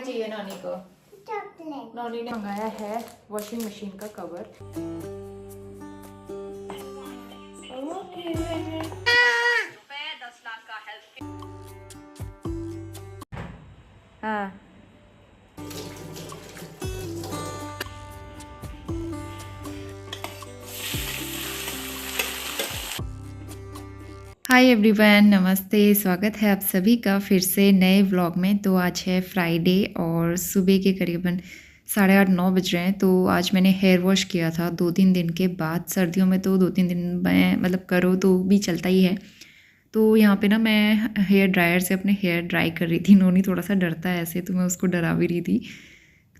चाहिए नानी को? चॉकलेट। नानी ने मंगाया है वॉशिंग मशीन का कवर। हाँ हाय एवरीवन, नमस्ते। स्वागत है आप सभी का फिर से नए व्लॉग में। तो आज है फ्राइडे और सुबह के करीबन 8:30-9 बज रहे हैं। तो आज मैंने हेयर वॉश किया था 2-3 दिन के बाद। सर्दियों में तो 2-3 दिन में मतलब करो तो भी चलता ही है। तो यहाँ पे ना मैं हेयर ड्रायर से अपने हेयर ड्राई कर रही थी। नोनी थोड़ा सा डरता है ऐसे, तो मैं उसको डरा भी रही थी।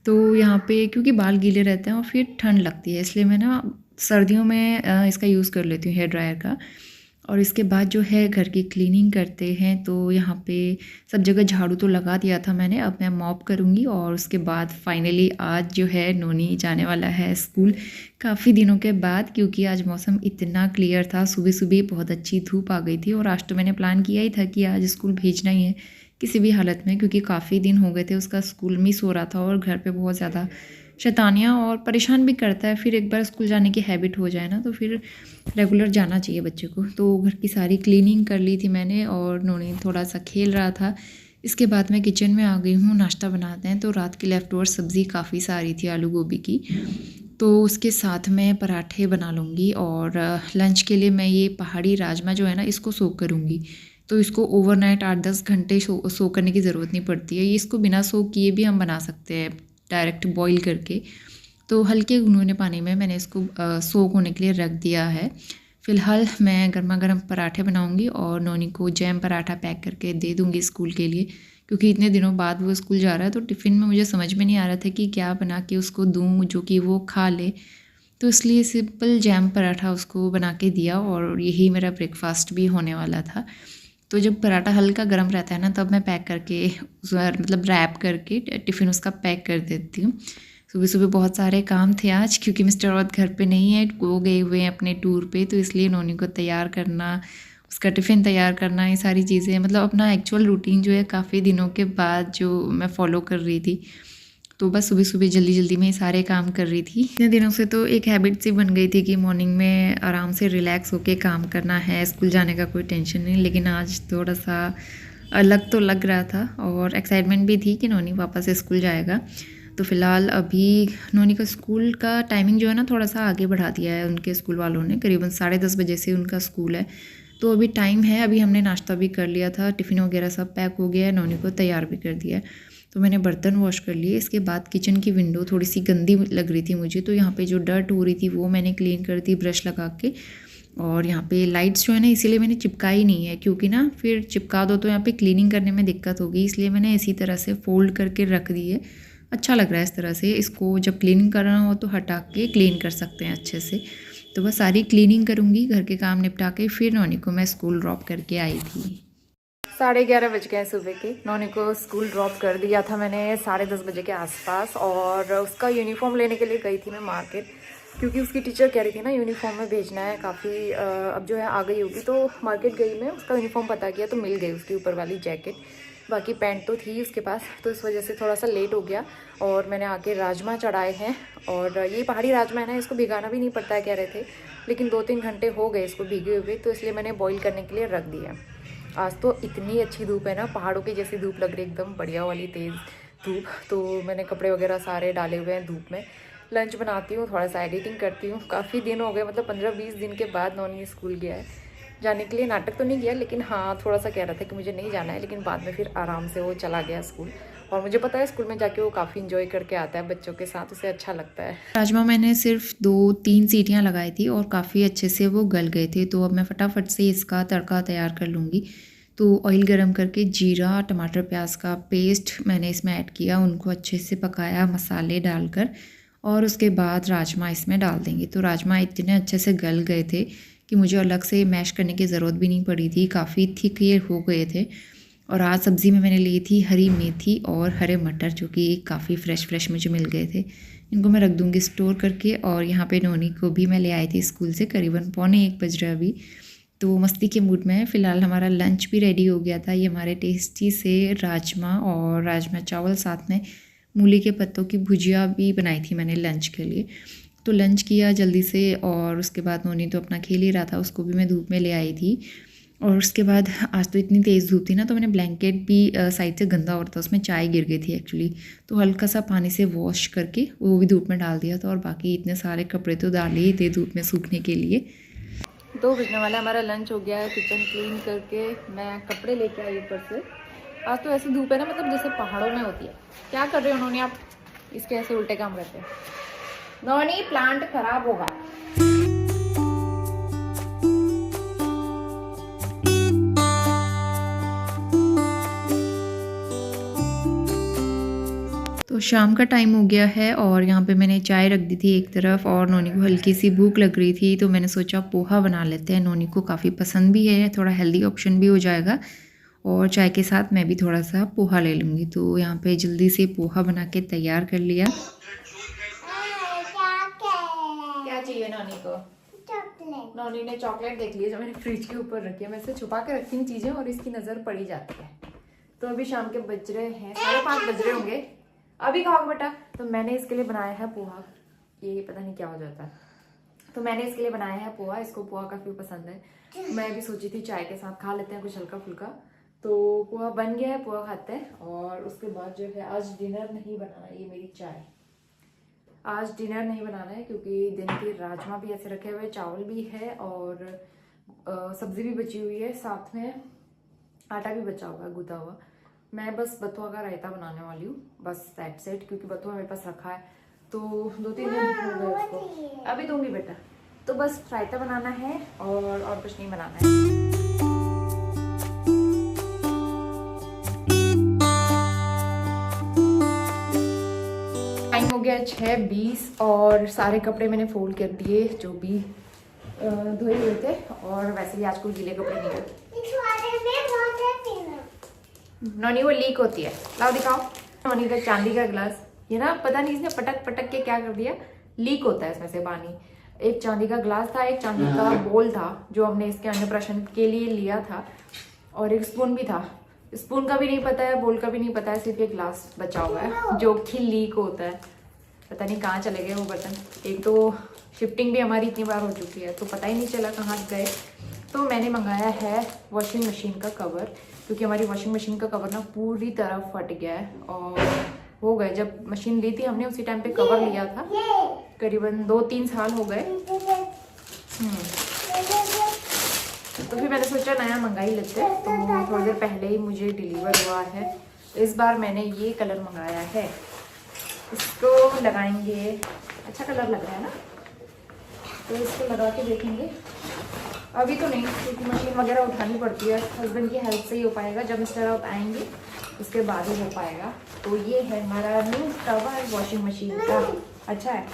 तो यहाँ पे क्योंकि बाल गीले रहते हैं और फिर ठंड लगती है, इसलिए मैं ना सर्दियों में इसका यूज़ कर लेती हूँ हेयर ड्रायर का। और इसके बाद जो है घर की क्लीनिंग करते हैं। तो यहाँ पे सब जगह झाड़ू तो लगा दिया था मैंने, अब मैं मॉप करूँगी। और उसके बाद फाइनली आज जो है नोनी जाने वाला है स्कूल काफ़ी दिनों के बाद, क्योंकि आज मौसम इतना क्लियर था। सुबह सुबह बहुत अच्छी धूप आ गई थी और आज तो मैंने प्लान किया ही था कि आज स्कूल भेजना ही है किसी भी हालत में, क्योंकि काफ़ी दिन हो गए थे उसका स्कूल मिस हो रहा था और घर पे बहुत ज़्यादा शैतानियाँ और परेशान भी करता है। फिर एक बार स्कूल जाने की हैबिट हो जाए ना तो फिर रेगुलर जाना चाहिए बच्चे को। तो घर की सारी क्लीनिंग कर ली थी मैंने और नोनी थोड़ा सा खेल रहा था। इसके बाद मैं किचन में आ गई हूँ, नाश्ता बनाते हैं। तो रात की लेफ़्ट ओवर सब्ज़ी काफ़ी सारी थी आलू गोभी की, तो उसके साथ मैं पराठे बना लूँगी। और लंच के लिए मैं ये पहाड़ी राजमा जो है ना इसको सोक करूँगी। तो इसको ओवरनाइट 8-10 घंटे सोक करने की ज़रूरत नहीं पड़ती है। ये इसको बिना सोक किए भी हम बना सकते हैं, डायरेक्ट बॉईल करके। तो हल्के गुनगुने पानी में मैंने इसको सोक होने के लिए रख दिया है। फ़िलहाल मैं गर्मा गर्म पराठे बनाऊंगी और नोनी को जैम पराठा पैक करके दे दूंगी स्कूल के लिए, क्योंकि इतने दिनों बाद वो स्कूल जा रहा है। तो टिफ़िन में मुझे समझ में नहीं आ रहा था कि क्या बना के उसको दूँ जो कि वो खा ले। तो इसलिए सिंपल जैम पराठा उसको बना के दिया और यही मेरा ब्रेकफास्ट भी होने वाला था। तो जब पराठा हल्का गर्म रहता है ना तब मैं पैक करके मतलब रैप करके टिफ़िन उसका पैक कर देती हूँ। सुबह सुबह बहुत सारे काम थे आज, क्योंकि मिस्टर औरत घर पे नहीं है, वो गए हुए हैं अपने टूर पे। तो इसलिए नोनी को तैयार करना, उसका टिफ़िन तैयार करना, ये सारी चीज़ें मतलब अपना एक्चुअल रूटीन जो है काफ़ी दिनों के बाद जो मैं फ़ॉलो कर रही थी। तो बस सुबह सुबह जल्दी जल्दी में सारे काम कर रही थी। इतने दिनों से तो एक हैबिट सी बन गई थी कि मॉर्निंग में आराम से रिलैक्स होके काम करना है, स्कूल जाने का कोई टेंशन नहीं। लेकिन आज थोड़ा सा अलग तो लग रहा था और एक्साइटमेंट भी थी कि नोनी वापस स्कूल जाएगा। तो फ़िलहाल अभी नोनी का स्कूल का टाइमिंग जो है ना थोड़ा सा आगे बढ़ा दिया है उनके स्कूल वालों ने। करीबन 10:30 बजे से उनका स्कूल है। तो अभी टाइम है, अभी हमने नाश्ता भी कर लिया था, टिफ़िन वगैरह सब पैक हो गया है, नोनी को तैयार भी कर दिया है। तो मैंने बर्तन वॉश कर लिए। इसके बाद किचन की विंडो थोड़ी सी गंदी लग रही थी मुझे, तो यहाँ पे जो डर्ट हो रही थी वो मैंने क्लीन कर दी ब्रश लगा के। और यहाँ पे लाइट्स जो है ना इसीलिए मैंने चिपकाई नहीं है, क्योंकि ना फिर चिपका दो तो यहाँ पे क्लीनिंग करने में दिक्कत होगी। इसलिए मैंने इसी तरह से फोल्ड करके रख दी है। अच्छा लग रहा है इस तरह से। इसको जब क्लीनिंग करना हो तो हटा के क्लीन कर सकते हैं अच्छे से। तो बस सारी क्लीनिंग करूँगी, घर के काम निपटा के फिर नोनी को मैं स्कूल ड्रॉप करके आई थी। 11:30 बज गए सुबह के। नोनी को स्कूल ड्रॉप कर दिया था मैंने 10:30 बजे के आसपास। और उसका यूनिफॉर्म लेने के लिए गई थी मैं मार्केट, क्योंकि उसकी टीचर कह रही थी ना यूनिफॉर्म में भेजना है काफ़ी। अब जो है आ गई होगी। तो मार्केट गई मैं, उसका यूनिफॉर्म पता किया तो मिल गई उसकी ऊपर वाली जैकेट। बाकी पैंट तो थी उसके पास, तो इस वजह से थोड़ा सा लेट हो गया। और मैंने आके राजमा चढ़ाए हैं। और ये पहाड़ी राजमा है ना, इसको भिगाना भी नहीं पड़ता है कह रहे थे, लेकिन 2-3 घंटे हो गए इसको भीगे हुए, तो इसलिए मैंने बॉईल करने के लिए रख दिया। आज तो इतनी अच्छी धूप है ना, पहाड़ों की जैसी धूप लग रही है, एकदम बढ़िया वाली तेज़ धूप। तो मैंने कपड़े वगैरह सारे डाले हुए हैं धूप में। लंच बनाती हूँ, थोड़ा सा एडिटिंग करती हूँ। काफ़ी दिन हो गए, मतलब 15-20 दिन के बाद नोनी स्कूल गया है। जाने के लिए नाटक तो नहीं किया, लेकिन हाँ थोड़ा सा कह रहा था कि मुझे नहीं जाना है, लेकिन बाद में फिर आराम से वो चला गया स्कूल। और मुझे पता है स्कूल में जाके वो काफ़ी इंजॉय करके आता है बच्चों के साथ, उसे अच्छा लगता है। राजमा मैंने सिर्फ 2-3 सीटियाँ लगाई थी और काफ़ी अच्छे से वो गल गए थे। तो अब मैं फटाफट से इसका तड़का तैयार कर लूँगी। तो ऑयल गरम करके जीरा, टमाटर, प्याज का पेस्ट मैंने इसमें ऐड किया, उनको अच्छे से पकाया मसाले डालकर। और उसके बाद राजमा इसमें डाल देंगे। तो राजमा इतने अच्छे से गल गए थे कि मुझे अलग से मैश करने की ज़रूरत भी नहीं पड़ी थी, काफ़ी थिक ये हो गए थे। और आज सब्ज़ी में मैंने ली थी हरी मेथी और हरे मटर, जो कि काफ़ी फ्रेश मुझे मिल गए थे। इनको मैं रख दूँगी स्टोर करके। और यहाँ पे नोनी को भी मैं ले आई थी स्कूल से, करीबन 12:45 बज रहा है अभी। तो मस्ती के मूड में है। फ़िलहाल हमारा लंच भी रेडी हो गया था। ये हमारे टेस्टी से राजमा और राजमा चावल, साथ में मूली के पत्तों की भुजिया भी बनाई थी मैंने लंच के लिए। तो लंच किया जल्दी से और उसके बाद नोनी तो अपना खेल ही रहा था, उसको भी मैं धूप में ले आई थी। और उसके बाद आज तो इतनी तेज़ धूप थी ना, तो मैंने ब्लैंकेट भी साइड से गंदा हो रहा था, उसमें चाय गिर गई थी एक्चुअली, तो हल्का सा पानी से वॉश करके वो भी धूप में डाल दिया था। और बाकी इतने सारे कपड़े तो डाले ही थे धूप में सूखने के लिए। 2 बजने वाला हमारा लंच हो गया है। किचन क्लीन करके मैं कपड़े लेके आई ऊपर से। आज तो ऐसी धूप है ना, मतलब जैसे पहाड़ों में होती है। क्या कर रहे हो उन्होंने, आप इसके ऐसे उल्टे काम करते हैं। नोनी, प्लांट खराब होगा। तो शाम का टाइम हो गया है और यहाँ पे मैंने चाय रख दी थी एक तरफ, और नोनी को हल्की सी भूख लग रही थी, तो मैंने सोचा पोहा बना लेते हैं। नोनी को काफ़ी पसंद भी है, थोड़ा हेल्दी ऑप्शन भी हो जाएगा, और चाय के साथ मैं भी थोड़ा सा पोहा ले लूँगी। तो यहाँ पे जल्दी से पोहा बना के तैयार कर लिया। क्या चाहिए नोनी को? नोनी ने चॉकलेट देख लिया जो मैंने फ्रिज के ऊपर रखी है। मैं इसे छुपा के रखती हूँ चीज़ें और इसकी नज़र पड़ी जाती है। तो अभी शाम के बज रहे हैं 5:30 बज रहे होंगे। अभी खाओगे बेटा? तो मैंने इसके लिए बनाया है पोहा। ये पता नहीं क्या हो जाता है। तो मैंने इसके लिए बनाया है पोहा। इसको पोहा काफ़ी पसंद है। मैं भी सोची थी चाय के साथ खा लेते हैं कुछ हल्का फुल्का। तो पोहा बन गया है, पोहा खाते हैं। और उसके बाद जो है आज डिनर नहीं बनाना, ये मेरी चाय। आज डिनर नहीं बनाना है क्योंकि दिन के राजमा भी ऐसे रखे हुए, चावल भी है और सब्जी भी बची हुई है, साथ में आटा भी बचा हुआ है गूंथा हुआ। मैं बस बथुआ का रायता बनाने वाली हूँ, बस दैट्स इट। क्योंकि बथुआ मेरे पास रखा है तो 2-3 दिन हो गए उसको, अभी दूंगी बेटा। तो बस रायता बनाना है और कुछ नहीं बनाना है। टाइम हो गया 6:20 और सारे कपड़े मैंने फोल्ड कर दिए जो भी धोए हुए थे। और वैसे भी आज कोई गीले कपड़े नहीं थे। नोनी वो लीक होती है, लाओ दिखाओ। नोनी का चांदी का ग्लास, ये ना पता नहीं इसने पटक पटक के क्या कर दिया, लीक होता है इसमें से पानी। एक चांदी का ग्लास था, एक चांदी का बोल था जो हमने इसके अन्नप्राशन के लिए लिया था, और एक स्पून भी था। स्पून का भी नहीं पता है, बोल का भी नहीं पता है, सिर्फ एक ग्लास बचा हुआ है जो कि लीक होता है। पता नहीं कहाँ चले गए वो बर्तन। एक तो शिफ्टिंग भी हमारी इतनी बार हो चुकी है तो पता ही नहीं चला कहाँ गए। तो मैंने मंगाया है वॉशिंग मशीन का कवर, क्योंकि हमारी वॉशिंग मशीन का कवर ना पूरी तरह फट गया है। और हो गए, जब मशीन ली थी हमने उसी टाइम पे कवर लिया था, करीबन 2-3 साल हो गए। तो फिर मैंने सोचा नया मंगा ही लेते हैं। तो थोड़ी देर पहले ही मुझे डिलीवर हुआ है। इस बार मैंने ये कलर मंगाया है, इसको लगाएंगे। अच्छा कलर लग रहा है ना, तो इसको लगा के देखेंगे। अभी तो नहीं क्योंकि मशीन वगैरह उठानी पड़ती है, हस्बैंड की हेल्प से ही हो पाएगा। जब मिस्टर आउट आएंगे उसके बाद ही हो पाएगा। तो ये है हमारा न्यू कवर वॉशिंग मशीन का, अच्छा है।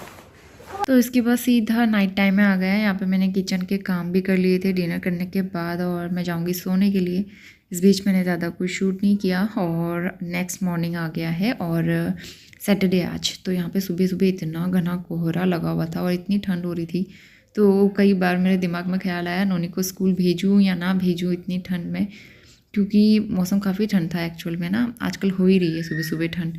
तो इसके बाद सीधा नाइट टाइम में आ गया है। यहाँ पे मैंने किचन के काम भी कर लिए थे डिनर करने के बाद, और मैं जाऊँगी सोने के लिए। इस बीच मैंने ज़्यादा कुछ शूट नहीं किया। और नेक्स्ट मॉर्निंग आ गया है और सैटरडे आज। तो यहाँ पे सुबह सुबह इतना घना कोहरा लगा हुआ था और इतनी ठंड हो रही थी, तो कई बार मेरे दिमाग में ख्याल आया नोनी को स्कूल भेजूँ या ना भेजूँ इतनी ठंड में, क्योंकि मौसम काफ़ी ठंड था एक्चुअल में ना, आजकल हो ही रही है सुबह सुबह ठंड।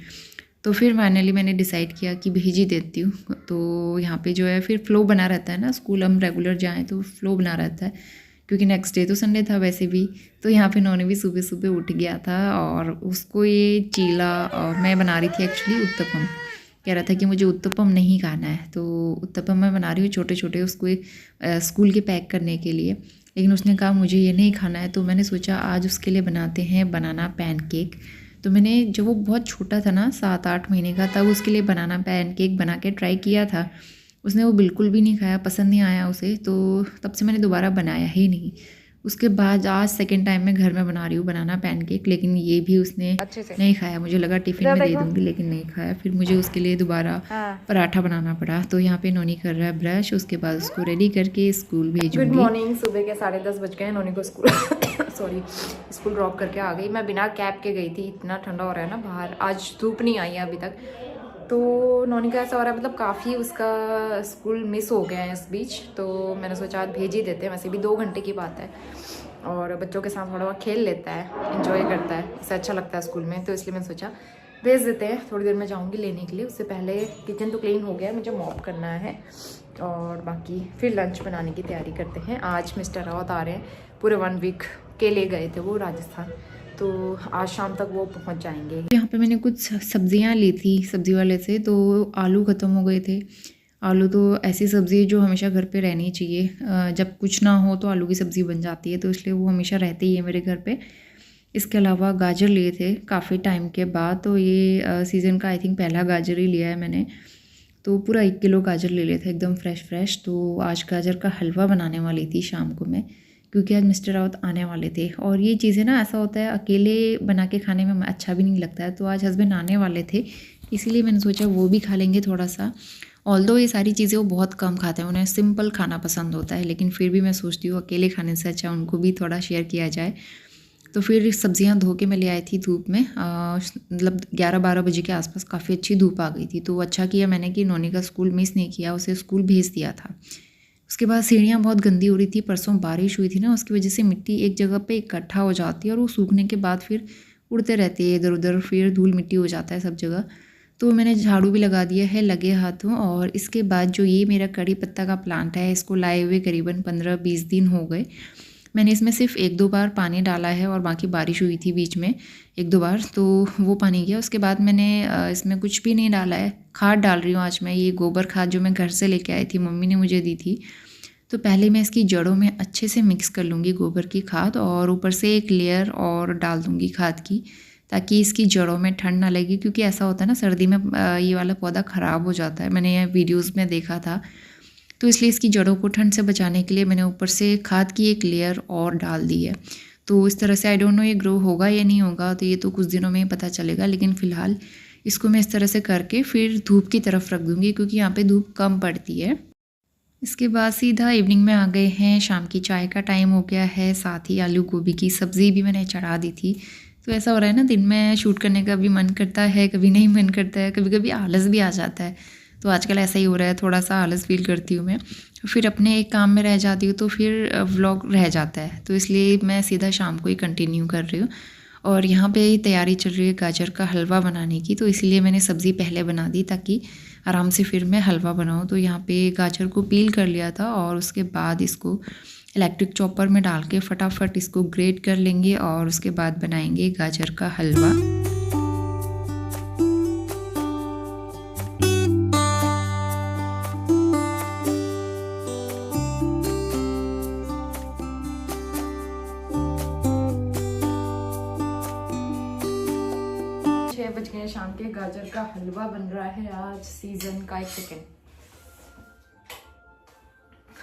तो फिर फाइनली मैंने डिसाइड किया कि भेज ही देती हूँ। तो यहाँ पे जो है फिर फ़्लो बना रहता है ना, स्कूल हम रेगुलर जाएँ तो फ़्लो बना रहता है, क्योंकि नेक्स्ट डे तो संडे था वैसे भी। तो यहाँ पे नोनी भी सुबह सुबह उठ गया था और उसको ये चीला, और मैं बना रही थी एक्चुअली उत्तपम। कह रहा था कि मुझे उत्तपम नहीं खाना है, तो उत्तपम मैं बना रही हूँ छोटे छोटे उसको स्कूल के पैक करने के लिए। लेकिन उसने कहा मुझे ये नहीं खाना है, तो मैंने सोचा आज उसके लिए बनाते हैं बनाना पैनकेक। तो मैंने जब वो बहुत छोटा था ना, 7-8 महीने का, तब उसके लिए बनाना पैनकेक बना के ट्राई किया था। उसने वो बिल्कुल भी नहीं खाया, पसंद नहीं आया उसे, तो तब से मैंने दोबारा बनाया ही नहीं। उसके बाद आज सेकंड टाइम मैं घर में बना रही हूँ बनाना पैनकेक, लेकिन ये भी उसने नहीं खाया। मुझे लगा टिफ़िन में दे दूँगी, लेकिन नहीं खाया। फिर मुझे उसके लिए दोबारा पराठा बनाना पड़ा। तो यहाँ पे नोनी कर रहा है ब्रश, उसके बाद उसको रेडी करके स्कूल भेजूँगी। गुड मॉर्निंग, सुबह के 10:30 बज गए हैं। नोनी को स्कूल स्कूल ड्रॉप करके आ गई। मैं बिना कैप के गई थी, इतना ठंडा हो रहा है ना बाहर। आज धूप नहीं आई है अभी तक, तो नोनी का ऐसा हो रहा है, मतलब काफ़ी उसका स्कूल मिस हो गया है इस बीच, तो मैंने सोचा आज भेज ही देते हैं। वैसे भी 2 घंटे की बात है और बच्चों के साथ थोड़ा बहुत खेल लेता है, इन्जॉय करता है, इससे अच्छा लगता है स्कूल में, तो इसलिए मैंने सोचा भेज देते हैं। थोड़ी देर में जाऊंगी लेने के लिए। उससे पहले किचन तो क्लीन हो गया है, मुझे मॉप करना है और बाकी फिर लंच बनाने की तैयारी करते हैं। आज मिस्टर रावत आ रहे हैं, पूरे 1 वीक के लिए गए थे वो राजस्थान, तो आज शाम तक वो पहुंच जाएंगे। यहाँ पे मैंने कुछ सब्जियां ली थी सब्ज़ी वाले से, तो आलू ख़त्म हो गए थे। आलू तो ऐसी सब्ज़ी है जो हमेशा घर पे रहनी चाहिए, जब कुछ ना हो तो आलू की सब्ज़ी बन जाती है, तो इसलिए वो हमेशा रहती ही है मेरे घर पे। इसके अलावा गाजर लिए थे काफ़ी टाइम के बाद, तो ये सीज़न का आई थिंक पहला गाजर ही लिया है मैंने, तो पूरा 1 किलो गाजर ले लिया था एकदम फ्रेश। तो आज गाजर का हलवा बनाने वाली थी शाम को मैं, क्योंकि आज मिस्टर रावत आने वाले थे। और ये चीज़ें ना ऐसा होता है अकेले बना के खाने में अच्छा भी नहीं लगता है, तो आज हस्बैंड आने वाले थे, इसीलिए मैंने सोचा वो भी खा लेंगे थोड़ा सा। ऑल्दो ये सारी चीज़ें वो बहुत कम खाते हैं, उन्हें सिंपल खाना पसंद होता है, लेकिन फिर भी मैं सोचती हूँ अकेले खाने से अच्छा उनको भी थोड़ा शेयर किया जाए। तो फिर सब्जियां धो के मैं ले आई थी धूप में, मतलब 11-12 बजे के आसपास काफ़ी अच्छी धूप आ गई थी, तो अच्छा किया मैंने कि नोनी का स्कूल मिस नहीं किया, उसे स्कूल भेज दिया था। उसके बाद सीढ़ियाँ बहुत गंदी हो रही थी, परसों बारिश हुई थी ना, उसकी वजह से मिट्टी एक जगह पे इकट्ठा हो जाती है और वो सूखने के बाद फिर उड़ते रहती है इधर उधर, फिर धूल मिट्टी हो जाता है सब जगह। तो मैंने झाड़ू भी लगा दिया है लगे हाथों। और इसके बाद जो ये मेरा कड़ी पत्ता का प्लांट है, इसको लाए हुए करीबन 15-20 दिन हो गए। मैंने इसमें सिर्फ 1-2 बार पानी डाला है और बाकी बारिश हुई थी बीच में 1-2 बार, तो वो पानी गया। उसके बाद मैंने इसमें कुछ भी नहीं डाला है। खाद डाल रही हूँ आज मैं, ये गोबर खाद जो मैं घर से लेके आई थी, मम्मी ने मुझे दी थी। तो पहले मैं इसकी जड़ों में अच्छे से मिक्स कर लूँगी गोबर की खाद, और ऊपर से एक लेयर और डाल दूँगी खाद की, ताकि इसकी जड़ों में ठंड ना लगे, क्योंकि ऐसा होता है ना सर्दी में ये वाला पौधा ख़राब हो जाता है, मैंने ये वीडियोज़ में देखा था। तो इसलिए इसकी जड़ों को ठंड से बचाने के लिए मैंने ऊपर से खाद की एक लेयर और डाल दी है। तो इस तरह से आई डोंट नो ये ग्रो होगा या नहीं होगा, तो ये तो कुछ दिनों में ही पता चलेगा, लेकिन फ़िलहाल इसको मैं इस तरह से करके फिर धूप की तरफ रख दूँगी, क्योंकि यहाँ पे धूप कम पड़ती है। इसके बाद सीधा इवनिंग में आ गए हैं, शाम की चाय का टाइम हो गया है, साथ ही आलू गोभी की सब्ज़ी भी मैंने चढ़ा दी थी। तो ऐसा हो रहा है ना, दिन में शूट करने का भी मन करता है, कभी नहीं मन करता है, कभी कभी आलस भी आ जाता है। तो आजकल ऐसा ही हो रहा है, थोड़ा सा आलस फील करती हूँ मैं, फिर अपने एक काम में रह जाती हूँ, तो फिर व्लॉग रह जाता है, तो इसलिए मैं सीधा शाम को ही कंटिन्यू कर रही हूँ। और यहाँ पे तैयारी चल रही है गाजर का हलवा बनाने की, तो इसीलिए मैंने सब्ज़ी पहले बना दी ताकि आराम से फिर मैं हलवा बनाऊँ। तो यहाँ पे गाजर को पील कर लिया था और उसके बाद इसको इलेक्ट्रिक चॉपर में डाल के फटाफट इसको ग्रेट कर लेंगे और उसके बाद बनाएंगे गाजर का हलवा। 6 बज गए शाम के, गाजर का हलवा बन रहा है आज सीज़न का। एक सेकेंड,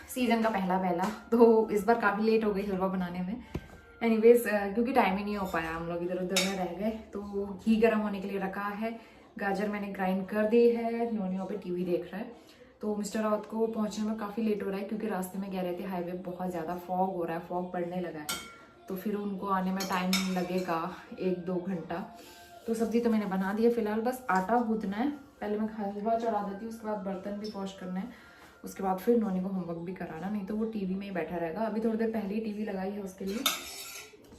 सीज़न का पहला, तो इस बार काफ़ी लेट हो गई हलवा बनाने में। एनीवेज क्योंकि टाइम ही नहीं हो पाया, हम लोग इधर उधर में रह गए, तो घी गर्म होने के लिए रखा है। गाजर मैंने ग्राइंड कर दी है, नोनियो पे टीवी देख रहा है। तो मिस्टर रावत को पहुंचने में काफ़ी लेट हो रहा है, क्योंकि रास्ते में कह रहे थे हाईवे बहुत ज़्यादा फॉग हो रहा है, फॉग पड़ने लगा है, तो फिर उनको आने में टाइम लगेगा 1-2 घंटा। तो सब्ज़ी तो मैंने बना दी है, फिलहाल बस आटा गूंथना है। पहले मैं हलवा चढ़ा देती हूँ, उसके बाद बर्तन भी वॉश करना है, उसके बाद फिर नोनी को होमवर्क भी कराना, नहीं तो वो टीवी में ही बैठा रहेगा। अभी थोड़ी देर पहले ही टीवी लगाई है उसके लिए।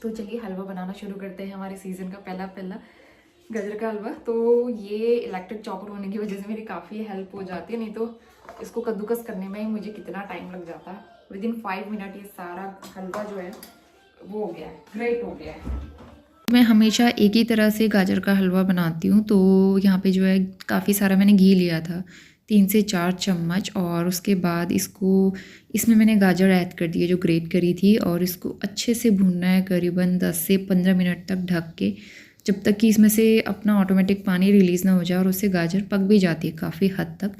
तो चलिए हलवा बनाना शुरू करते हैं, हमारे सीज़न का पहला गाजर का हलवा। तो ये इलेक्ट्रिक चॉपर होने की वजह से मेरी काफ़ी हेल्प हो जाती है, नहीं तो इसको कद्दूकस करने में ही मुझे कितना टाइम लग जाता है। विदिन 5 मिनट ये सारा हलवा जो है वो हो गया है, ग्रेट हो गया है। मैं हमेशा एक ही तरह से गाजर का हलवा बनाती हूँ, तो यहाँ पे जो है काफ़ी सारा मैंने घी लिया था, 3 से 4 चम्मच, और उसके बाद इसमें मैंने गाजर ऐड कर दी है जो ग्रेट करी थी, और इसको अच्छे से भूनना है करीबन 10 से 15 मिनट तक ढक के, जब तक कि इसमें से अपना ऑटोमेटिक पानी रिलीज़ ना हो जाए, और उससे गाजर पक भी जाती है काफ़ी हद तक।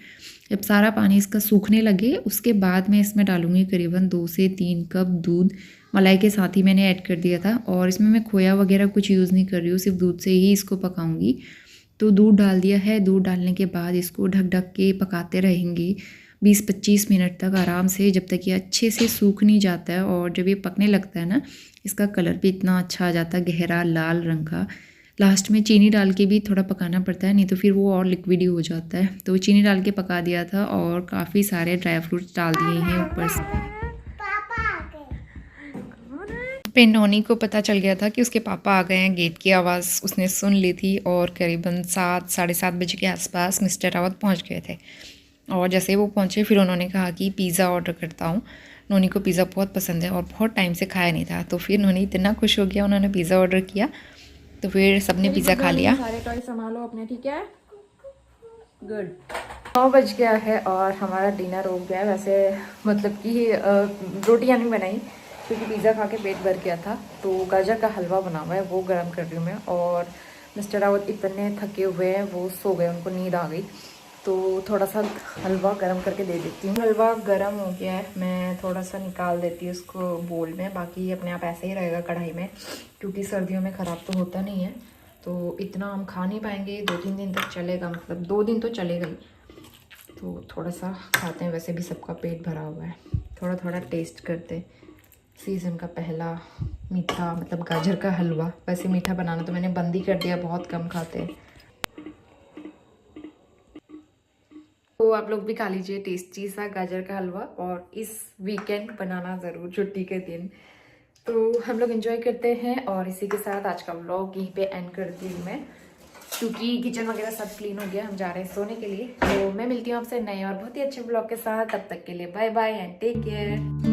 जब सारा पानी इसका सूखने लगे, उसके बाद मैं इसमें डालूँगी करीबन 2 से 3 कप दूध, मलाई के साथ ही मैंने ऐड कर दिया था, और इसमें मैं खोया वगैरह कुछ यूज़ नहीं कर रही हूँ, सिर्फ दूध से ही इसको पकाऊंगी। तो दूध डाल दिया है, दूध डालने के बाद इसको ढक ढक के पकाते रहेंगे 20-25 मिनट तक आराम से, जब तक ये अच्छे से सूख नहीं जाता है। और जब ये पकने लगता है ना, इसका कलर भी इतना अच्छा आ जाता है, गहरा लाल रंग का। लास्ट में चीनी डाल के भी थोड़ा पकाना पड़ता है, नहीं तो फिर वो और लिक्विडी हो जाता है। तो चीनी डाल के पका दिया था और काफ़ी सारे ड्राई फ्रूट्स डाल दिए हैं ऊपर से। फिर नोनी को पता चल गया था कि उसके पापा आ गए हैं। गेट की आवाज़ उसने सुन ली थी और करीबन 7 साढ़े 7 बजे के आसपास मिस्टर रावत पहुंच गए थे। और जैसे ही वो पहुंचे फिर उन्होंने कहा कि पिज़्ज़ा ऑर्डर करता हूँ। नोनी को पिज़्ज़ा बहुत पसंद है और बहुत टाइम से खाया नहीं था, तो फिर नोनी इतना खुश हो गया, उन्होंने पिज़्ज़ा ऑर्डर किया। तो फिर सबने पिज़्ज़ा खा लिया। सारे टॉय संभालो अपने, ठीक है? गुड। 9 बज गया है और हमारा डिनर हो गया है। वैसे मतलब कि रोटियाँ नहीं बनाई क्योंकि पिज़्ज़ा खा के पेट भर गया था। तो गाजर का हलवा बना हुआ है, वो गर्म कर रही हूँ मैं। और मिस्टर रावत इतने थके हुए हैं, वो सो गए, उनको नींद आ गई। तो थोड़ा सा हलवा गर्म करके दे देती हूँ। हलवा गर्म हो गया है, मैं थोड़ा सा निकाल देती हूँ उसको बोल में। बाकी अपने आप ऐसे ही रहेगा कढ़ाई में, क्योंकि सर्दियों में ख़राब तो होता नहीं है। तो इतना हम खा नहीं पाएंगे, 2-3 दिन तक चलेगा, मतलब 2 दिन तो चलेगा ही। तो थोड़ा सा खाते हैं, वैसे भी सबका पेट भरा हुआ है। थोड़ा थोड़ा टेस्ट करते। सीज़न का पहला मीठा मतलब गाजर का हलवा। वैसे मीठा बनाना तो मैंने बंद ही कर दिया, बहुत कम खाते हैं। तो आप लोग भी खा लीजिए टेस्टी सा गाजर का हलवा, और इस वीकेंड बनाना ज़रूर, छुट्टी के दिन। तो हम लोग एंजॉय करते हैं और इसी के साथ आज का व्लॉग यहीं पे एंड करती हूँ मैं, क्योंकि किचन वगैरह सब क्लीन हो गया, हम जा रहे हैं सोने के लिए। तो मैं मिलती हूँ आपसे नए और बहुत ही अच्छे व्लॉग के साथ। तब तक के लिए bye bye and take care.